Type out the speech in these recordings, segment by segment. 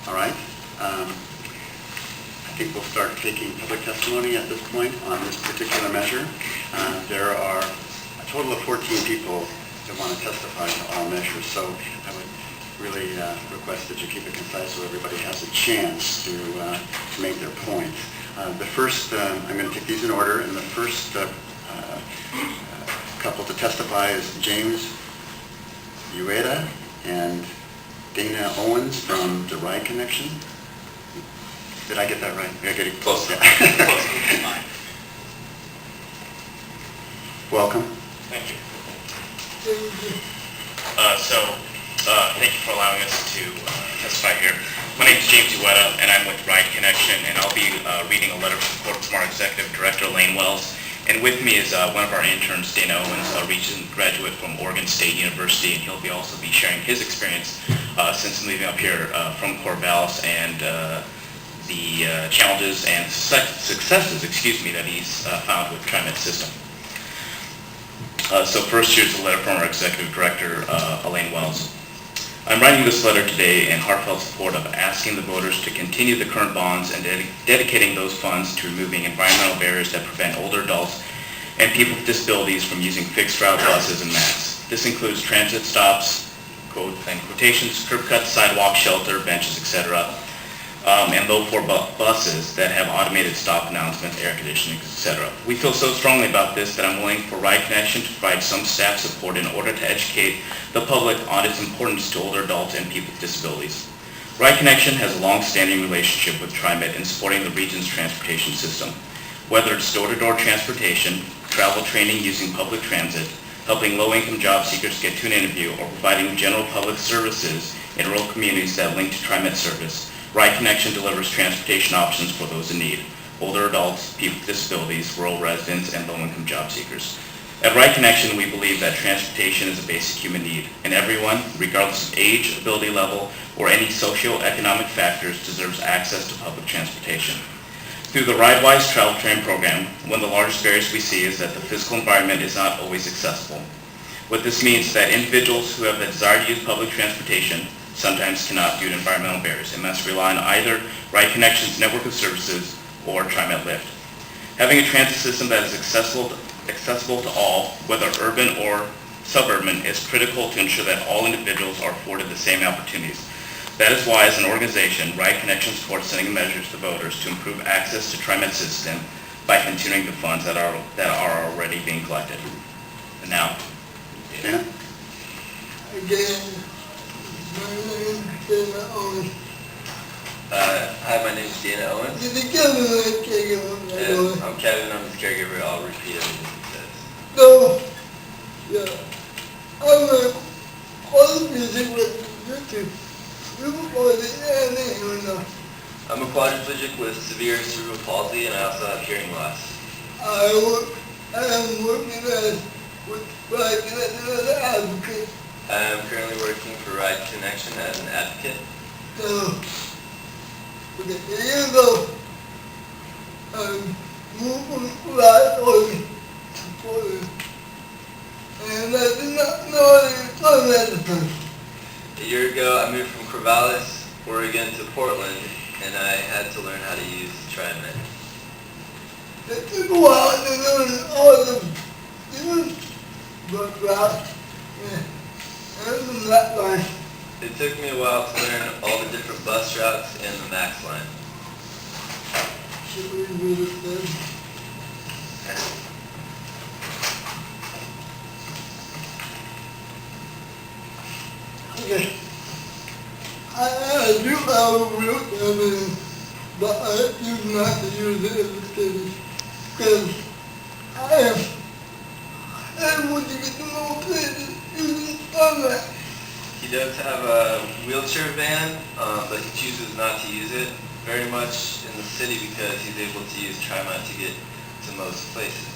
All right. I think we'll start taking public testimony at this point on this particular measure. There are a total of 14 people that want to testify to all measures, so I would really request that you keep it concise so everybody has a chance to make their point. The first, I'm going to take these in order, and the first couple to testify is James Ueda and Dana Owens from the Ride Connection. Did I get that right? Did I get it close? Yeah. Close. Welcome. Thank you. Thank you for allowing us to testify here. My name is James Ueda, and I'm with Ride Connection, and I'll be reading a letter of support from our Executive Director, Lane Wells. And with me is one of our interns, Dana Owens, a recent graduate from Oregon State University, and he'll also be sharing his experience since moving up here from Corvallis and the challenges and successes, that he's found with TriMet system. So first, here's a letter from our Executive Director, Elaine Wells. I'm writing this letter today in heartfelt support of asking the voters to continue the current bonds and dedicating those funds to removing environmental barriers that prevent older adults and people with disabilities from using fixed route buses and MAX. This includes transit stops, quote and quotations, curb cuts, sidewalk, shelter, benches, etc., and low-floor buses that have automated stop announcements, air conditioning, etc. We feel so strongly about this that I'm willing for Ride Connection to provide some staff support in order to educate the public on its importance to older adults and people with disabilities. Ride Connection has a long-standing relationship with TriMet in supporting the region's transportation system. Whether it's door-to-door transportation, travel training using public transit, helping low-income job seekers get to an interview, or providing general public services in rural communities that link to TriMet service, Ride Connection delivers transportation options for those in need: older adults, people with disabilities, rural residents, and low-income job seekers. At Ride Connection, we believe that transportation is a basic human need, and everyone, regardless of age, ability level, or any socioeconomic factors, deserves access to public transportation. Through the RideWise Travel Train program, one of the largest barriers we see is that the physical environment is not always accessible. What this means is that individuals who have the desire to use public transportation sometimes cannot due to environmental barriers and must rely on either Ride Connection's network of services or TriMet Lyft. Having a transit system that is accessible to all, whether urban or suburban, is critical to ensure that all individuals are afforded the same opportunities. That is why, as an organization, Ride Connection supports sending measures to voters to improve access to TriMet system by continuing the funds that are already being collected. And now, Dana? Again, my name is Dana Owens. Hi, my name is Dana Owens. Did you give me that caregiver? I'm Kevin, I'm his caregiver. I'll repeat everything he says. No, yeah. I'm a quadriplegic with cerebral palsy and hearing loss. I'm a quadriplegic with severe cerebral palsy, and I also have hearing loss. I am working with Ride Connection as an advocate. I am currently working for Ride Connection as an advocate. So, okay, years ago, I moved from Ride Oregon to Portland, and I did not know anything at the time. A year ago, I moved from Corvallis, Oregon to Portland, and I had to learn how to use TriMet. It took a while to learn all the different routes, and the map line. It took me a while to learn all the different bus routes and the MAX line. Should we read it then? Okay. I do have a real evidence, but I choose not to use it as a study, because I want to get to know places using sunlight. He does have a wheelchair van, but he chooses not to use it very much in the city because he's able to use TriMet to get to most places.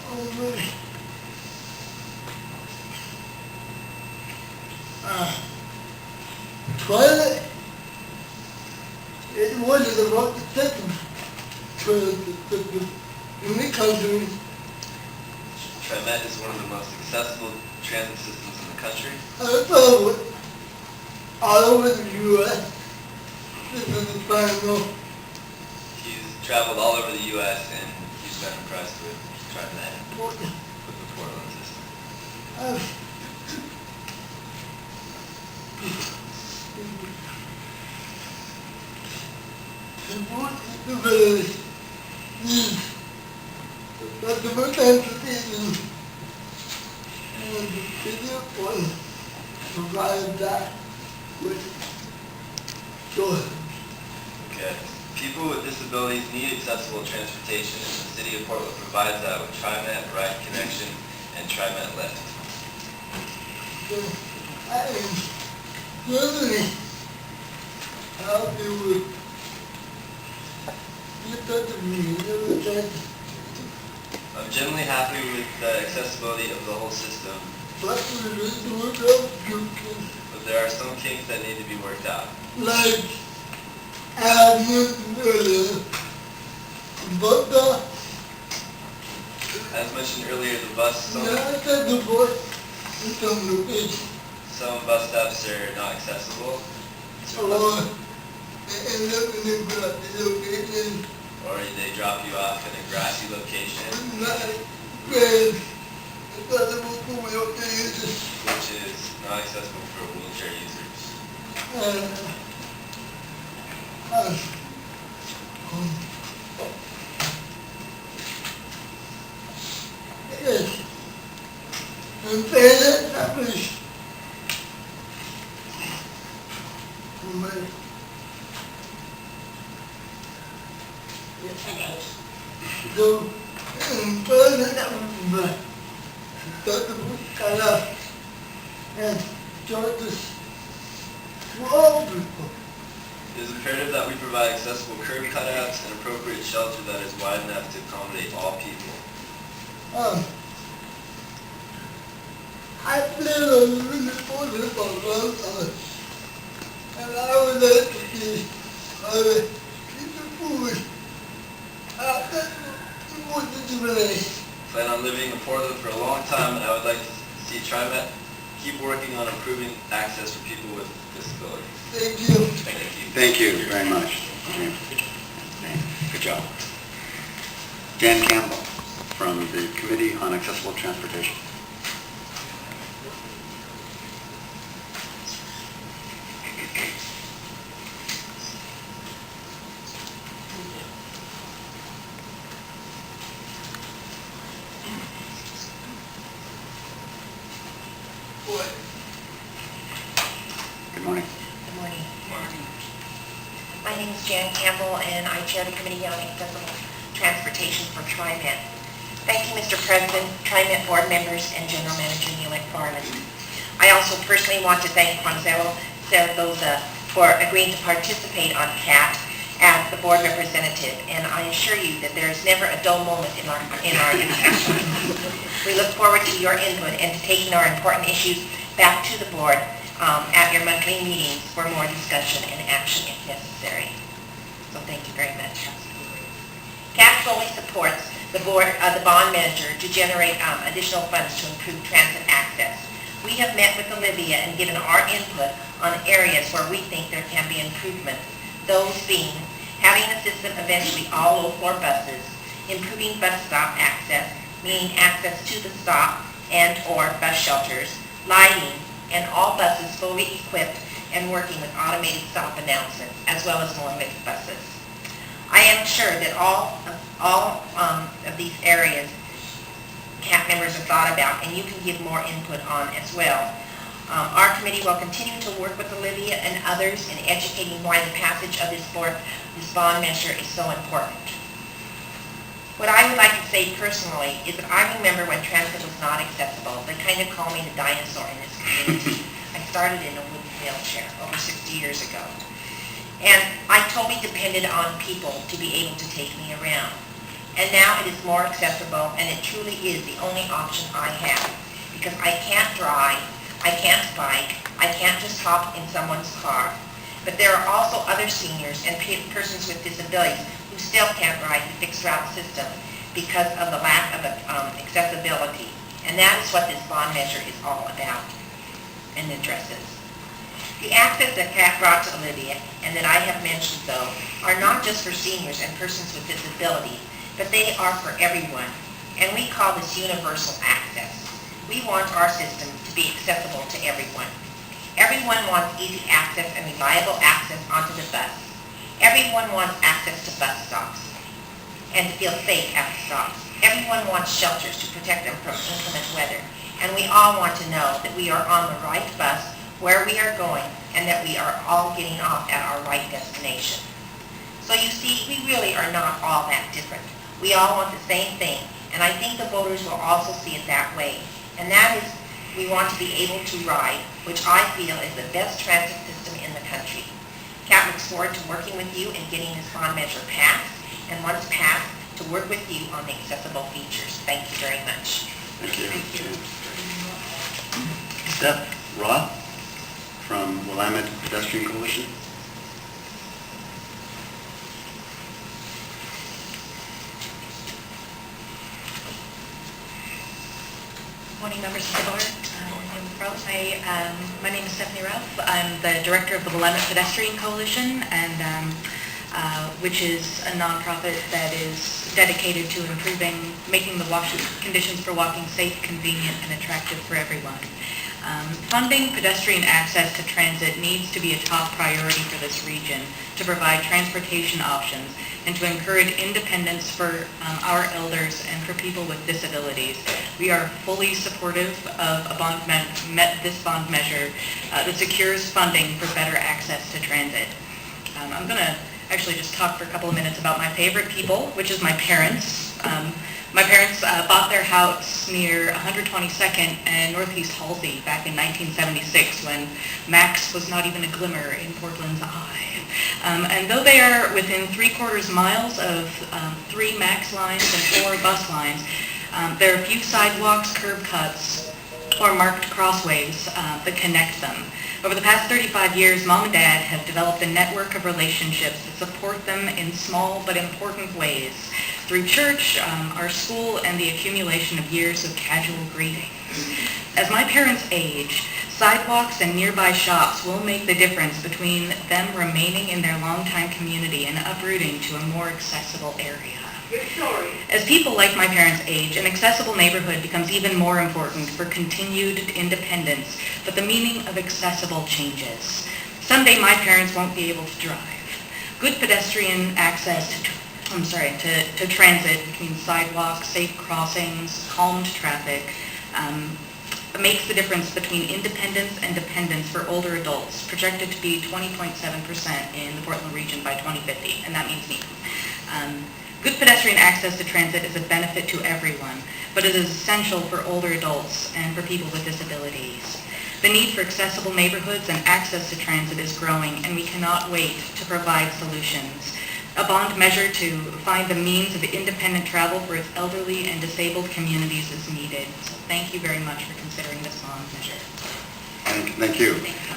Oh, really? Toilet, it wasn't about the second toilet system in the country. TriMet is one of the most accessible transit systems in the country. I thought all over the U.S. this is the final. He's traveled all over the U.S. and he's been impressed with TriMet, with the Portland system. The board disability needs customer transportation and the city of Portland provide that with choice. Okay. People with disabilities need accessible transportation, and the city of Portland provides that with TriMet, Ride Connection, and TriMet Lift. So I am certainly happy with the touch of me, the chance, I'm generally happy with the accessibility of the whole system, but we need to work out future, but there are some kinks that need to be worked out. like I mentioned earlier, but As mentioned earlier, the bus, not at the board in some locations. some bus stops are not accessible, Or end up in a grassy location, or they drop you off in a grassy location, not good, accessible for wheelchair users. which is not accessible for wheelchair users. Yes, and fairly established. So, and fairly established, Dr. Buscala and George's for all people. It is imperative that we provide accessible curb cutouts and appropriate shelter that is wide enough to accommodate all people. I played a really important for a long time, and I would like to see other people food. What did you really? Plan on living in Portland for a long time, and I would like to see TriMet keep working on improving access for people with disabilities. Thank you. Thank you. Thank you very much. Good job. Dan Campbell from the Committee on Accessible Transportation. Good morning. Good morning. My name is Jan Campbell, and I chair the Committee on Accessible Transportation for TriMet. Thank you, Mr. President, TriMet board members, and General Manager Neil McFarland. I also personally want to thank Juanzelo Zaragoza for agreeing to participate on CAT as the board representative, and I assure you that there is never a dull moment in our discussion. We look forward to your input and to taking our important issues back to the board at your monthly meetings for more discussion and action if necessary. So thank you very much. CAT fully supports the bond manager to generate additional funds to improve transit access. We have met with Olivia and given our input on areas where we think there can be improvement. Those being having a system eventually all low-floor buses, improving bus stop access, meaning access to the stop and or bus shelters, lighting, and all buses fully equipped and working with automated stop announcements, as well as more mixed buses. I am sure that all of these areas CAT members have thought about, and you can give more input on as well. Our committee will continue to work with Olivia and others in educating why the passage of this bond measure is so important. What I would like to say personally is that I remember when transit was not accessible. They kind of call me the dinosaur in this community. I started in a wooden wheelchair over 60 years ago. And I totally depended on people to be able to take me around. And now it is more accessible, and it truly is the only option I have. Because I can't drive, I can't bike, I can't just hop in someone's car. But there are also other seniors and persons with disabilities who still can't ride the fixed route system because of the lack of accessibility. And that is what this bond measure is all about and addresses. The access that Pat brought to Olivia, and that I have mentioned though, are not just for seniors and persons with disability, but they are for everyone. And we call this universal access. We want our system to be accessible to everyone. Everyone wants easy access and reliable access onto the bus. Everyone wants access to bus stops and to feel safe at the stops. Everyone wants shelters to protect them from inclement weather. And we all want to know that we are on the right bus, where we are going, and that we are all getting off at our right destination. So you see, we really are not all that different. We all want the same thing, and I think the voters will also see it that way. And that is, we want to be able to ride, which I feel is the best transit system in the country. CAT looks forward to working with you and getting this bond measure passed, and once passed, to work with you on the accessible features. Thank you very much. Thank you. Steph Roth from Willamette Pedestrian Coalition. Morning, members of the board. My name is Stephanie Ralph. I'm the director of the Willamette Pedestrian Coalition, and which is a nonprofit that is dedicated to making the conditions for walking safe, convenient, and attractive for everyone. Funding pedestrian access to transit needs to be a top priority for this region to provide transportation options and to encourage independence for our elders and for people with disabilities. We are fully supportive of this bond measure that secures funding for better access to transit. I'm going to actually just talk for a couple of minutes about my favorite people, which is my parents. My parents bought their house near 122nd and Northeast Halsey back in 1976 when Max was not even a glimmer in Portland's eye. And though they are within 3/4 miles of 3 Max lines and 4 bus lines, there are few sidewalks, curb cuts, or marked crossways that connect them. Over the past 35 years, Mom and Dad have developed a network of relationships that support them in small but important ways through church, our school, and the accumulation of years of casual greetings. As my parents age, sidewalks and nearby shops will make the difference between them remaining in their longtime community and uprooting to a more accessible area. As people like my parents age, an accessible neighborhood becomes even more important for continued independence, but the meaning of accessible changes. Someday my parents won't be able to drive. Good pedestrian access to transit between sidewalks, safe crossings, calmed traffic, makes the difference between independence and dependence for older adults, projected to be 20.7% in the Portland region by 2050, and that means me. Good pedestrian access to transit is a benefit to everyone, but it is essential for older adults and for people with disabilities. The need for accessible neighborhoods and access to transit is growing, and we cannot wait to provide solutions. A bond measure to find the means of independent travel for its elderly and disabled communities is needed. So thank you very much for considering this bond measure. Thank you.